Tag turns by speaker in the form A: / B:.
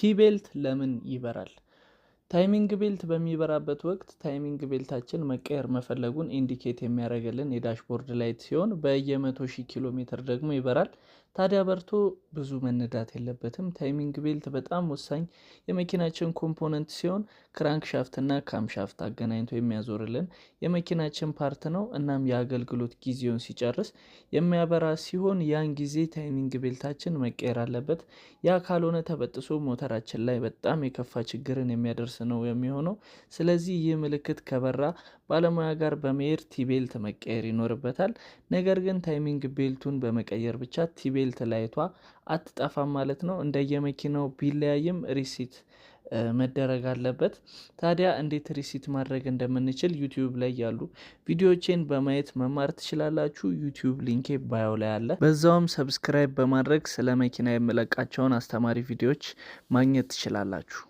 A: ቲ ቤልት ለምን ይበራል? ታይሚንግ ቤልት በሚበራበት ወቅት ታይሚንግ ቤልታችን መቀየር መፈለጉን ኢንዲኬት የሚያደርግልን የዳሽቦርድ ላይት ሲሆን በየ100,000 ኪሎ ሜትር ደግሞ ይበራል። ታዲያ በርቶ ብዙ መነዳት የለበትም። ታይሚንግ ቤልት በጣም ወሳኝ የመኪናችን ኮምፖነንት ሲሆን ክራንክ ሻፍት እና ካም ሻፍት አገናኝቶ የሚያዞርልን የመኪናችን ፓርት ነው። እናም የአገልግሎት ጊዜውን ሲጨርስ የሚያበራ ሲሆን ያን ጊዜ ታይሚንግ ቤልታችን መቀየር አለበት። ያ ካልሆነ ተበጥሶ ሞተራችን ላይ በጣም የከፋ ችግርን የሚያደርስ ነው የሚሆነው። ስለዚህ ይህ ምልክት ከበራ ባለሙያ ጋር በመሄድ ቲቤልት መቀየር ይኖርበታል። ነገር ግን ታይሚንግ ቤልቱን በመቀየር ብቻ ቲቤልት ላይቷ አትጠፋም ማለት ነው። እንደየመኪናው ቢለያይም ሪሲት መደረግ አለበት። ታዲያ እንዴት ሪሲት ማድረግ እንደምንችል ዩቲዩብ ላይ ያሉ ቪዲዮዎችን በማየት መማር ትችላላችሁ። ዩቲዩብ ሊንኬ ባዮ ላይ አለ። በዛውም ሰብስክራይብ በማድረግ ስለ መኪና የምለቃቸውን አስተማሪ ቪዲዮዎች ማግኘት ትችላላችሁ።